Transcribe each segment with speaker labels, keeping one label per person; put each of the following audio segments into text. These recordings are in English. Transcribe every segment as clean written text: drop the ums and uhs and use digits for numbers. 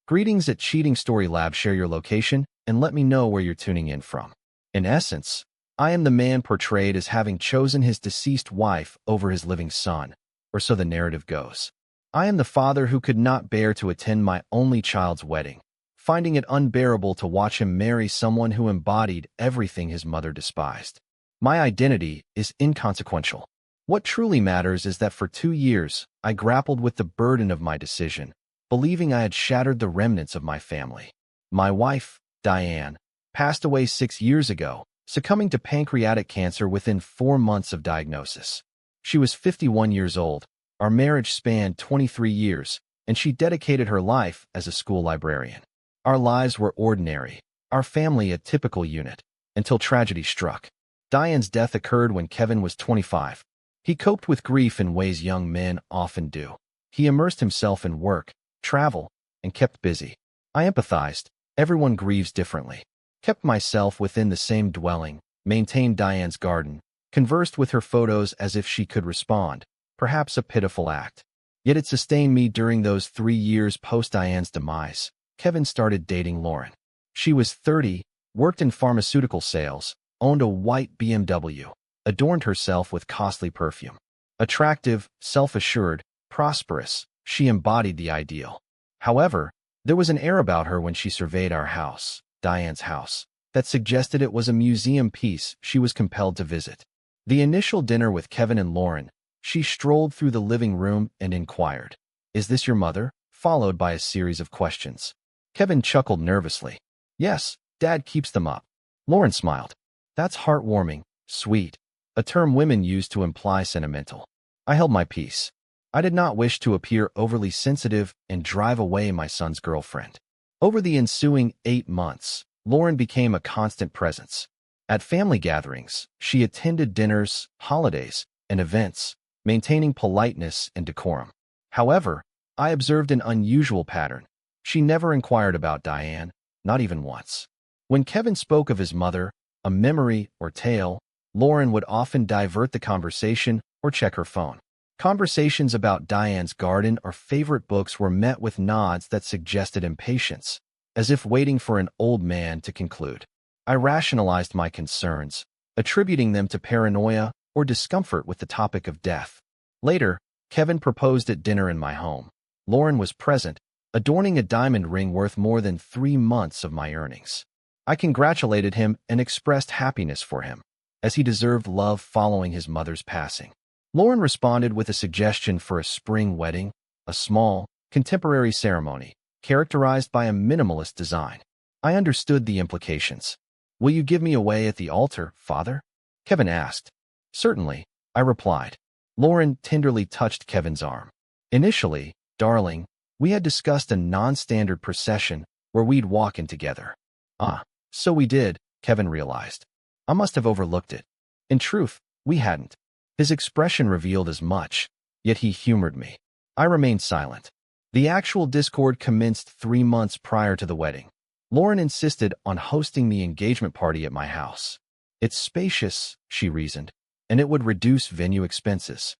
Speaker 1: Greetings at Cheating Story Lab. Share your location and let me know where you're tuning in from. In essence, I am the man portrayed as having chosen his deceased wife over his living son, or so the narrative goes. I am the father who could not bear to attend my only child's wedding, finding it unbearable to watch him marry someone who embodied everything his mother despised. My identity is inconsequential. What truly matters is that for 2 years, I grappled with the burden of my decision, believing I had shattered the remnants of my family. My wife, Diane, passed away 6 years ago, succumbing to pancreatic cancer within 4 months of diagnosis. She was 51 years old. Our marriage spanned 23 years, and she dedicated her life as a school librarian. Our lives were ordinary, our family a typical unit, until tragedy struck. Diane's death occurred when Kevin was 25. He coped with grief in ways young men often do. He immersed himself in work, travel, and kept busy. I empathized. Everyone grieves differently. Kept myself within the same dwelling, maintained Diane's garden, conversed with her photos as if she could respond, perhaps a pitiful act. Yet it sustained me during those 3 years post Diane's demise. Kevin started dating Lauren. She was 30, worked in pharmaceutical sales, owned a white BMW, adorned herself with costly perfume. Attractive, self-assured, prosperous, she embodied the ideal. However, there was an air about her when she surveyed our house, Diane's house, that suggested it was a museum piece she was compelled to visit. The initial dinner with Kevin and Lauren, she strolled through the living room and inquired, "Is this your mother?" followed by a series of questions. Kevin chuckled nervously. "Yes, Dad keeps them up." Lauren smiled. "That's heartwarming, sweet," a term women use to imply sentimental. I held my peace. I did not wish to appear overly sensitive and drive away my son's girlfriend. Over the ensuing 8 months, Lauren became a constant presence. At family gatherings, she attended dinners, holidays, and events, maintaining politeness and decorum. However, I observed an unusual pattern. She never inquired about Diane, not even once. When Kevin spoke of his mother, a memory or tale, Lauren would often divert the conversation or check her phone. Conversations about Diane's garden or favorite books were met with nods that suggested impatience, as if waiting for an old man to conclude. I rationalized my concerns, attributing them to paranoia or discomfort with the topic of death. Later, Kevin proposed at dinner in my home. Lauren was present, adorning a diamond ring worth more than 3 months of my earnings. I congratulated him and expressed happiness for him, as he deserved love following his mother's passing. Lauren responded with a suggestion for a spring wedding, a small, contemporary ceremony, characterized by a minimalist design. I understood the implications. "Will you give me away at the altar, Father?" Kevin asked. "Certainly," I replied. Lauren tenderly touched Kevin's arm. "Initially, darling, we had discussed a non-standard procession where we'd walk in together." "Ah, so we did," Kevin realized. I must have overlooked it. In truth, we hadn't. His expression revealed as much, yet he humored me. I remained silent. The actual discord commenced 3 months prior to the wedding. Lauren insisted on hosting the engagement party at my house. "It's spacious," she reasoned, "and it would reduce venue expenses."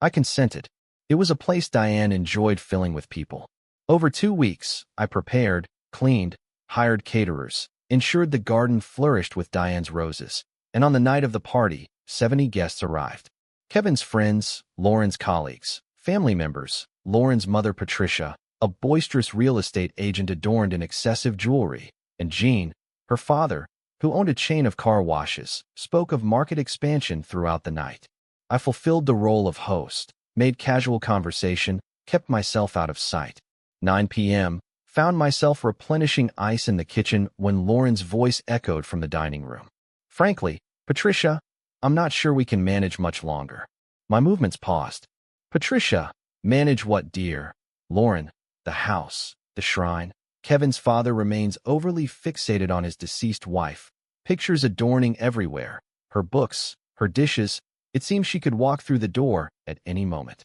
Speaker 1: I consented. It was a place Diane enjoyed filling with people. Over 2 weeks, I prepared, cleaned, hired caterers, ensured the garden flourished with Diane's roses, and on the night of the party, 70 guests arrived. Kevin's friends, Lauren's colleagues, family members, Lauren's mother Patricia, a boisterous real estate agent adorned in excessive jewelry, and Jean, her father, who owned a chain of car washes, spoke of market expansion throughout the night. I fulfilled the role of host, made casual conversation, kept myself out of sight. 9 p.m., found myself replenishing ice in the kitchen when Lauren's voice echoed from the dining room. "Frankly, Patricia, I'm not sure we can manage much longer." My movements paused. "Patricia, manage what, dear?" "Lauren, the house, the shrine." Kevin's father remains overly fixated on his deceased wife. Pictures adorning everywhere. Her books, her dishes. It seems she could walk through the door at any moment.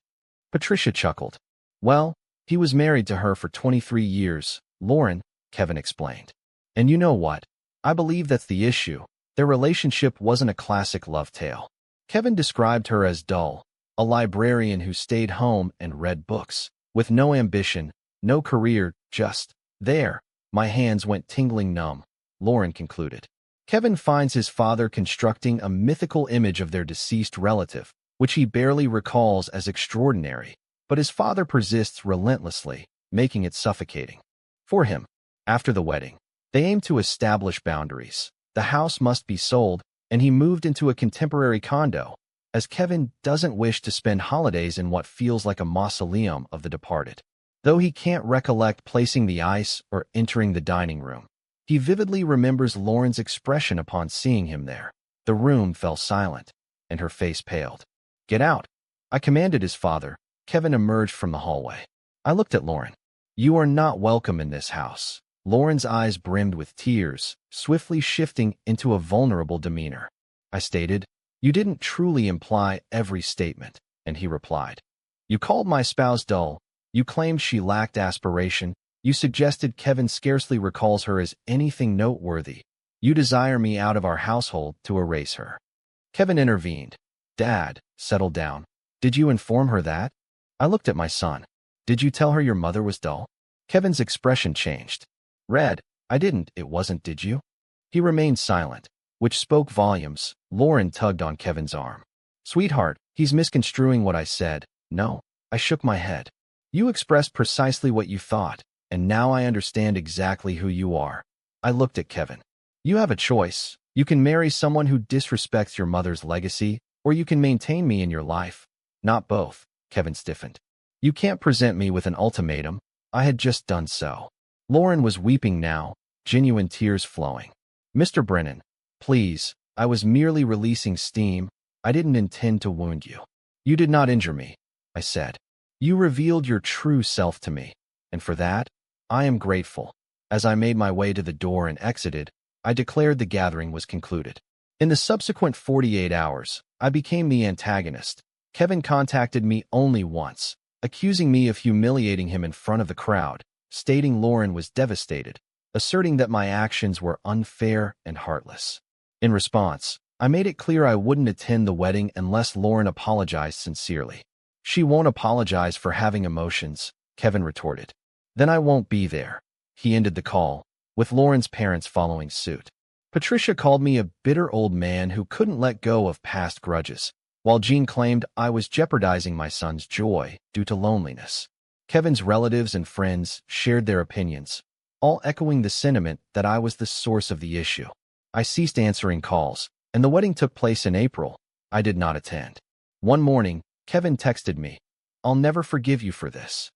Speaker 1: Patricia chuckled. "Well, he was married to her for 23 years, Lauren," Kevin explained. "And you know what? I believe that's the issue. Their relationship wasn't a classic love tale." Kevin described her as dull, a librarian who stayed home and read books, with no ambition, no career, just There, my hands went tingling numb, Lauren concluded. Kevin finds his father constructing a mythical image of their deceased relative, which he barely recalls as extraordinary, but his father persists relentlessly, making it suffocating. For him, after the wedding, they aim to establish boundaries. The house must be sold, and he moved into a contemporary condo, as Kevin doesn't wish to spend holidays in what feels like a mausoleum of the departed. Though he can't recollect placing the ice or entering the dining room, he vividly remembers Lauren's expression upon seeing him there. The room fell silent, and her face paled. "Get out," I commanded his father. Kevin emerged from the hallway. I looked at Lauren. "You are not welcome in this house." Lauren's eyes brimmed with tears, swiftly shifting into a vulnerable demeanor. I stated, "You didn't truly imply every statement," and he replied, "You called my spouse dull. You claimed she lacked aspiration. You suggested Kevin scarcely recalls her as anything noteworthy. You desire me out of our household to erase her." Kevin intervened. "Dad, settle down. Did you inform her that?" I looked at my son. "Did you tell her your mother was dull?" Kevin's expression changed. "Red, I didn't. It wasn't, did you?" He remained silent, which spoke volumes. Lauren tugged on Kevin's arm. "Sweetheart, he's misconstruing what I said." "No." I shook my head. "You expressed precisely what you thought, and now I understand exactly who you are." I looked at Kevin. "You have a choice. You can marry someone who disrespects your mother's legacy, or you can maintain me in your life." "Not both." Kevin stiffened. "You can't present me with an ultimatum." I had just done so. Lauren was weeping now, genuine tears flowing. "Mr. Brennan, please, I was merely releasing steam. I didn't intend to wound you." "You did not injure me," I said. "You revealed your true self to me, and for that, I am grateful." As I made my way to the door and exited, I declared the gathering was concluded. In the subsequent 48 hours, I became the antagonist. Kevin contacted me only once, accusing me of humiliating him in front of the crowd, stating Lauren was devastated, asserting that my actions were unfair and heartless. In response, I made it clear I wouldn't attend the wedding unless Lauren apologized sincerely. "She won't apologize for having emotions," Kevin retorted. "Then I won't be there." He ended the call, with Lauren's parents following suit. Patricia called me a bitter old man who couldn't let go of past grudges, while Jean claimed I was jeopardizing my son's joy due to loneliness. Kevin's relatives and friends shared their opinions, all echoing the sentiment that I was the source of the issue. I ceased answering calls, and the wedding took place in April. I did not attend. One morning, Kevin texted me, "I'll never forgive you for this."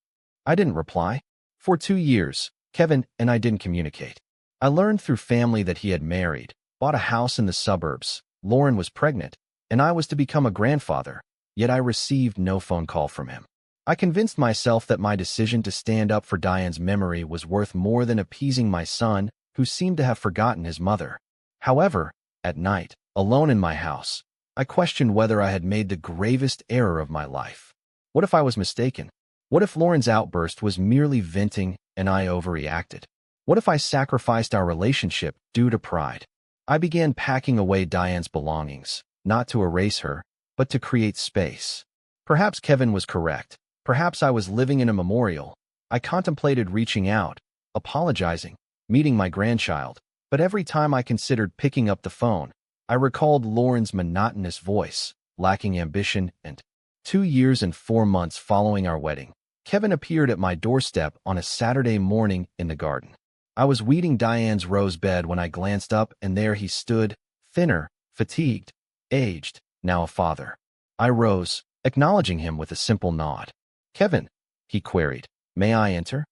Speaker 1: I didn't reply. For 2 years, Kevin and I didn't communicate. I learned through family that he had married, bought a house in the suburbs, Lauren was pregnant, and I was to become a grandfather, yet I received no phone call from him. I convinced myself that my decision to stand up for Diane's memory was worth more than appeasing my son, who seemed to have forgotten his mother. However, at night, alone in my house, I questioned whether I had made the gravest error of my life. What if I was mistaken? What if Lauren's outburst was merely venting and I overreacted? What if I sacrificed our relationship due to pride? I began packing away Diane's belongings, not to erase her, but to create space. Perhaps Kevin was correct. Perhaps I was living in a memorial. I contemplated reaching out, apologizing, meeting my grandchild, but every time I considered picking up the phone, I recalled Lauren's monotonous voice, lacking ambition, and 2 years and 4 months following our wedding, Kevin appeared at my doorstep on a Saturday morning in the garden. I was weeding Diane's rose bed when I glanced up, and there he stood, thinner, fatigued, aged, now a father. I rose, acknowledging him with a simple nod. "Kevin," he queried, "may I enter?"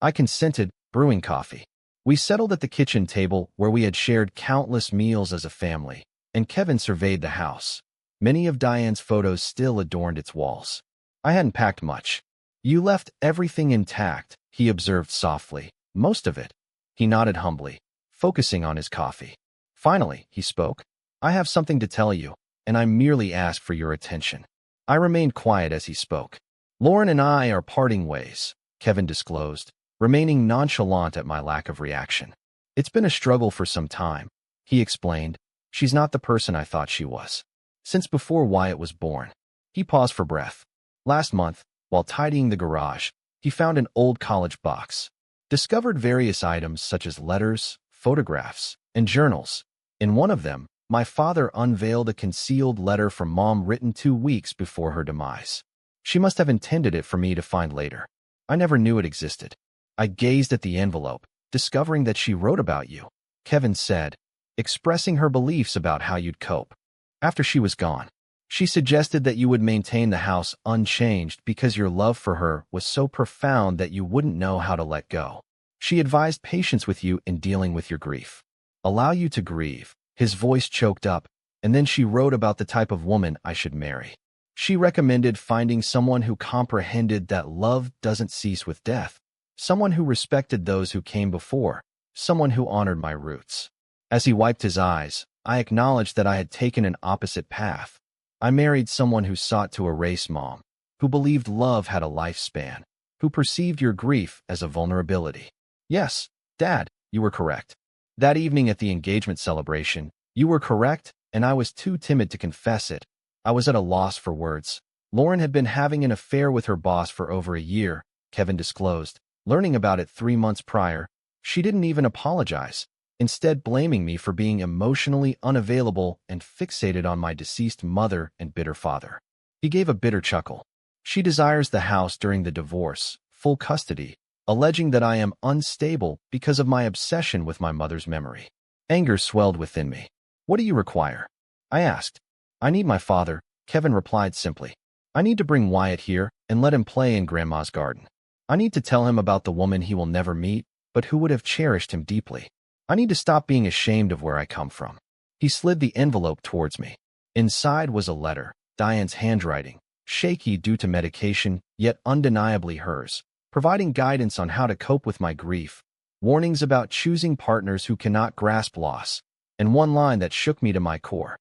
Speaker 1: I consented, brewing coffee. We settled at the kitchen table where we had shared countless meals as a family, and Kevin surveyed the house. Many of Diane's photos still adorned its walls. I hadn't packed much. "You left everything intact," he observed softly. "Most of it." He nodded humbly, focusing on his coffee. Finally, he spoke. "I have something to tell you, and I merely ask for your attention." I remained quiet as he spoke. "Lauren and I are parting ways," Kevin disclosed, remaining nonchalant at my lack of reaction. "It's been a struggle for some time," he explained. "She's not the person I thought she was. Since before Wyatt was born." He paused for breath. "Last month, while tidying the garage, he found an old college box. discovered various items such as letters, photographs, and journals. In one of them, my father unveiled a concealed letter from Mom written 2 weeks before her demise. She must have intended it for me to find later. I never knew it existed. I gazed at the envelope, discovering that she wrote about you, Kevin said, expressing her beliefs about how you'd cope. After she was gone, she suggested that you would maintain the house unchanged because your love for her was so profound that you wouldn't know how to let go. She advised patience with you in dealing with your grief. Allow you to grieve. His voice choked up, and then she wrote about the type of woman I should marry. She recommended finding someone who comprehended that love doesn't cease with death, someone who respected those who came before, someone who honored my roots. As he wiped his eyes, I acknowledged that I had taken an opposite path. I married someone who sought to erase Mom, who believed love had a lifespan, who perceived your grief as a vulnerability. Yes, Dad, you were correct. That evening at the engagement celebration, you were correct, and I was too timid to confess it. I was at a loss for words. Lauren had been having an affair with her boss for over a year, Kevin disclosed. Learning about it 3 months prior, she didn't even apologize, instead blaming me for being emotionally unavailable and fixated on my deceased mother and bitter father. He gave a bitter chuckle. She desires the house during the divorce, full custody, alleging that I am unstable because of my obsession with my mother's memory. Anger swelled within me. What do you require? I asked. I need my father, Kevin replied simply. I need to bring Wyatt here and let him play in Grandma's garden. I need to tell him about the woman he will never meet, but who would have cherished him deeply. I need to stop being ashamed of where I come from. He slid the envelope towards me. Inside was a letter, Diane's handwriting, shaky due to medication, yet undeniably hers, providing guidance on how to cope with my grief, warnings about choosing partners who cannot grasp loss, and one line that shook me to my core.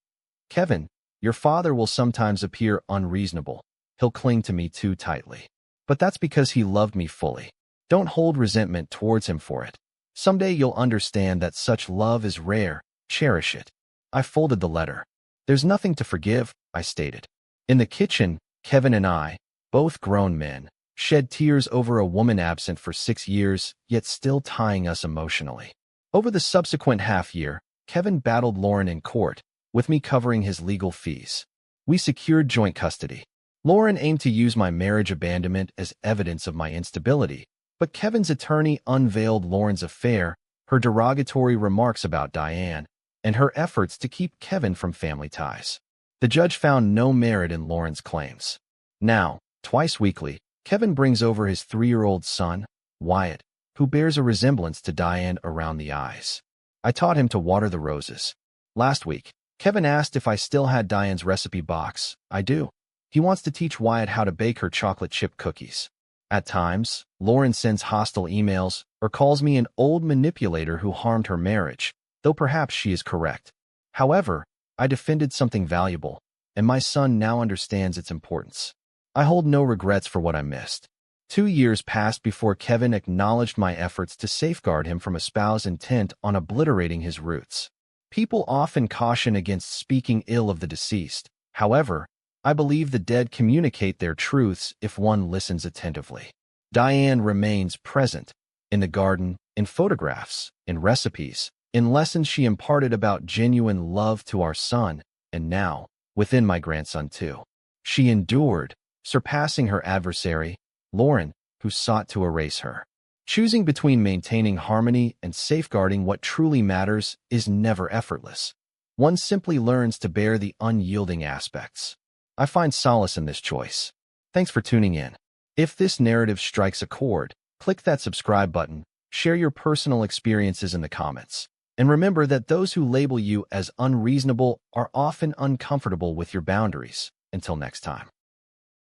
Speaker 1: Kevin, your father will sometimes appear unreasonable. He'll cling to me too tightly. But that's because he loved me fully. Don't hold resentment towards him for it. Someday you'll understand that such love is rare. Cherish it. I folded the letter. There's nothing to forgive, I stated. In the kitchen, Kevin and I, both grown men, shed tears over a woman absent for 6 years, yet still tying us emotionally. Over the subsequent half-year, Kevin battled Lauren in court, with me covering his legal fees. We secured joint custody. Lauren aimed to use my marriage abandonment as evidence of my instability, but Kevin's attorney unveiled Lauren's affair, her derogatory remarks about Diane, and her efforts to keep Kevin from family ties. The judge found no merit in Lauren's claims. Now, twice weekly, Kevin brings over his 3-year-old son, Wyatt, who bears a resemblance to Diane around the eyes. I taught him to water the roses. Last week, Kevin asked if I still had Diane's recipe box. I do. He wants to teach Wyatt how to bake her chocolate chip cookies. At times, Lauren sends hostile emails or calls me an old manipulator who harmed her marriage, though perhaps she is correct. However, I defended something valuable, and my son now understands its importance. I hold no regrets for what I missed. 2 years passed before Kevin acknowledged my efforts to safeguard him from a spouse intent on obliterating his roots. People often caution against speaking ill of the deceased. However, I believe the dead communicate their truths if one listens attentively. Diane remains present, in the garden, in photographs, in recipes, in lessons she imparted about genuine love to our son, and now, within my grandson too. She endured, surpassing her adversary, Lauren, who sought to erase her. Choosing between maintaining harmony and safeguarding what truly matters is never effortless. One simply learns to bear the unyielding aspects. I find solace in this choice. Thanks for tuning in. If this narrative strikes a chord, click that subscribe button, share your personal experiences in the comments, and remember that those who label you as unreasonable are often uncomfortable with your boundaries. Until next time.